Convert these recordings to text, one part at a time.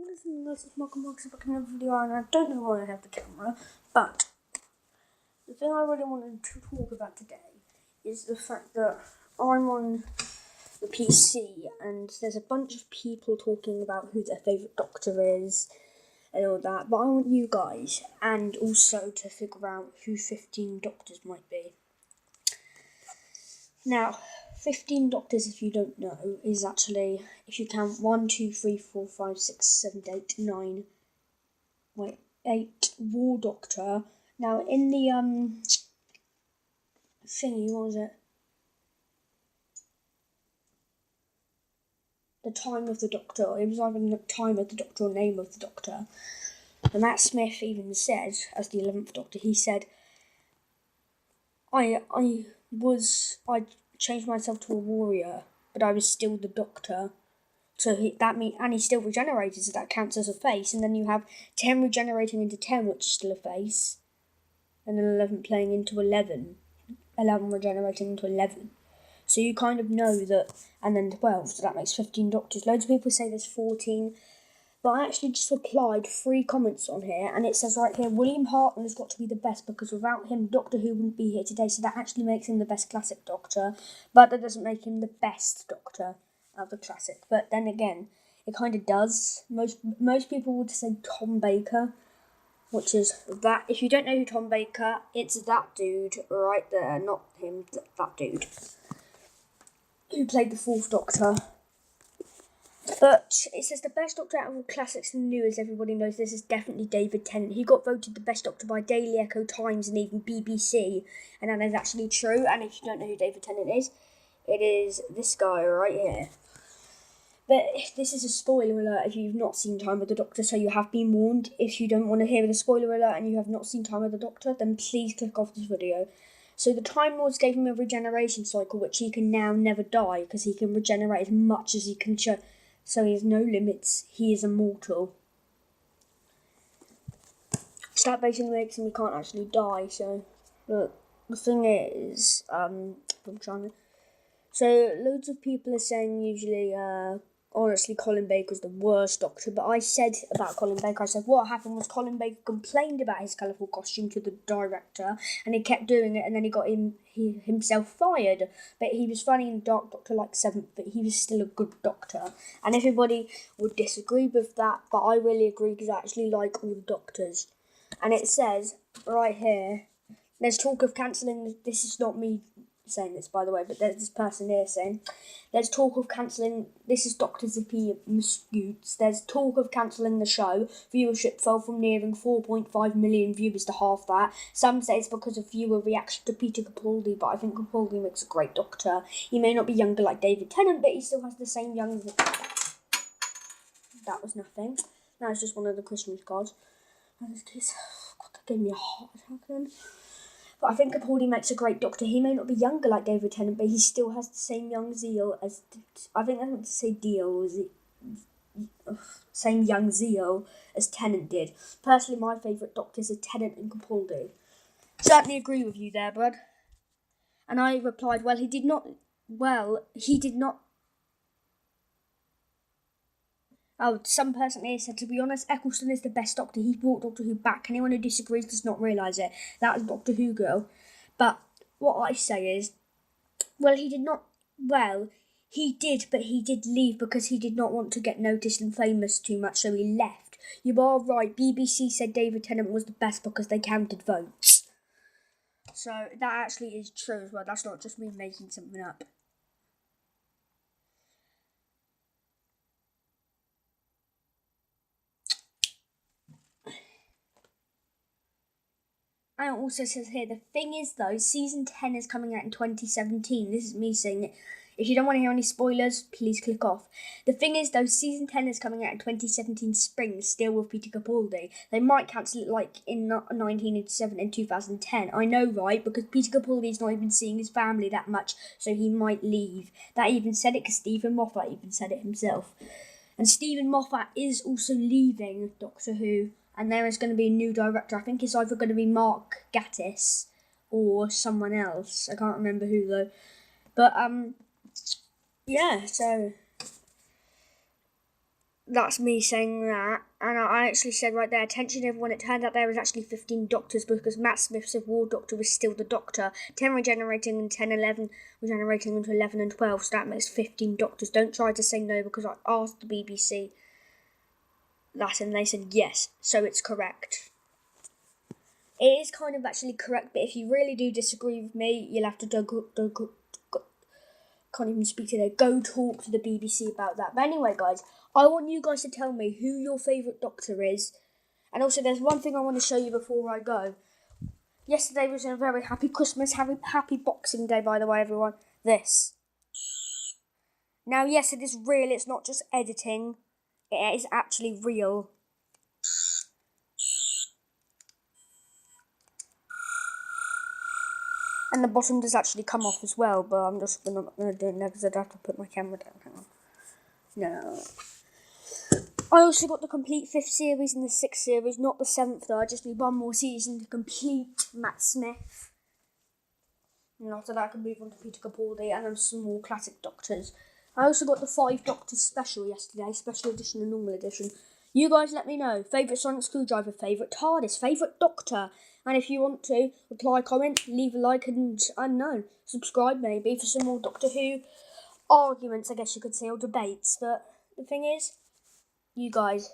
listening to this is Malcolm Marks back in another video, and I don't know why I have the camera, but the thing I really wanted to talk about today is the fact that I'm on the PC and there's a bunch of people talking about who their favourite doctor is and all that, but I want you guys and also to figure out who 15 doctors might be. Now, 15 doctors, if you don't know, is actually, if you count 1, 2, 3, 4, 5, 6, 7, 8, 9, 8 War Doctor. Now, in the, thingy, what was it? The Time of the Doctor. It was either the Time of the Doctor or Name of the Doctor. And Matt Smith even said, as the 11th Doctor, he said, I changed myself to a warrior, but I was still the Doctor. So and he still regenerated, so that counts as a face. And then you have 10 regenerating into 10, which is still a face. And then 11 playing into 11. 11 regenerating into 11. So you kind of know that, and then 12, so that makes 15 doctors. Loads of people say there's 14. But I actually just replied 3 comments on here, and it says right here, William Hartnell has got to be the best, because without him, Doctor Who wouldn't be here today, so that actually makes him the best classic Doctor, but that doesn't make him the best Doctor of the classic. But then again, it kind of does. Most people would say Tom Baker, which is that. If you don't know who Tom Baker, it's that dude right there, not him, that dude, who played the 4th Doctor. But it says the best Doctor out of all classics and new, as everybody knows, this is definitely David Tennant. He got voted the best Doctor by Daily Echo, Times and even BBC, and that is actually true. And if you don't know who David Tennant is, it is this guy right here. But this is a spoiler alert if you've not seen Time of the Doctor, so you have been warned. If you don't want to hear the spoiler alert and you have not seen Time of the Doctor, then please click off this video. So the Time Lords gave him a regeneration cycle, which he can now never die, because he can regenerate as much as he can so he has no limits. He is immortal. So that basically makes him he can't actually die. So look, the thing is, so loads of people are saying usually, honestly, Colin Baker's the worst Doctor. But I said about Colin Baker, I said what happened was Colin Baker complained about his colourful costume to the director, and he kept doing it, and then he got himself fired. But he was funny in Dark Doctor like 7th, but he was still a good Doctor. And everybody would disagree with that, but I really agree, because I actually like all the Doctors. And it says right here, there's talk of cancelling. This is not me saying this, by the way, but there's this person here saying there's talk of cancelling. This is Dr. Zippy Muscutes. There's talk of cancelling the show. Viewership fell from nearing 4.5 million viewers to half that. Some say it's because of viewer reaction to Peter Capaldi, but I think Capaldi makes a great Doctor. He may not be younger like David Tennant, but he still has the same young. That was nothing. That was just one of the Christmas cards. God, that gave me a heart attack then. But I think Capaldi makes a great Doctor. He may not be younger like David Tennant, but he still has the same young zeal as... I think I meant to say same young zeal as Tennant did. Personally, my favourite Doctors are Tennant and Capaldi. Certainly agree with you there, bud. And I replied, he did not... Oh, some person here said, to be honest, Eccleston is the best Doctor. He brought Doctor Who back. Anyone who disagrees does not realise it. That was Doctor Who girl. But what I say is, he did not... he did, but he did leave because he did not want to get noticed and famous too much, so he left. You are right. BBC said David Tennant was the best because they counted votes. So that actually is true as well. That's not just me making something up. And it also says here, the thing is though, season 10 is coming out in 2017. This is me saying it. If you don't want to hear any spoilers, please click off. The thing is though, season 10 is coming out in 2017 spring, still with Peter Capaldi. They might cancel it like in 1987 and 2010. I know, right? Because Peter Capaldi is not even seeing his family that much, so he might leave. That even said it because Stephen Moffat even said it himself. And Stephen Moffat is also leaving Doctor Who. And there is going to be a new director. I think it's either going to be Mark Gatiss or someone else. I can't remember who though. But yeah, so that's me saying that. And I actually said right there, attention everyone, it turned out there was actually 15 doctors because Matt Smith said War Doctor was still the Doctor. 10 regenerating and 10, 11 regenerating into 11 and 12, so that makes 15 doctors. Don't try to say no because I asked the BBC that and they said yes, so it's correct. It is kind of actually correct, but if you really do disagree with me, you'll have to can't even speak today. Go talk to the BBC about that. But anyway, guys, I want you guys to tell me who your favourite Doctor is. And also, there's one thing I want to show you before I go. Yesterday was a very happy Christmas, happy Boxing Day, by the way, everyone. This. Now, yes, it is real. It's not just editing. It is actually real. And the bottom does actually come off as well, but I'm just not going to do it now because I'd have to put my camera down. Hang on. No. I also got the complete 5th series and the 6th series, not the 7th though. I just need one more season to complete Matt Smith. And after that I can move on to Peter Capaldi and then some more classic Doctors. I also got the 5 Doctors special yesterday, special edition and normal edition. You guys let me know. Favourite Sonic Screwdriver, favourite TARDIS, favourite Doctor. And if you want to, reply, comment, leave a like and, I don't know, subscribe maybe for some more Doctor Who arguments, I guess you could say, or debates. But the thing is, you guys,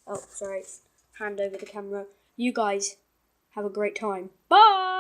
hand over the camera. You guys have a great time. Bye!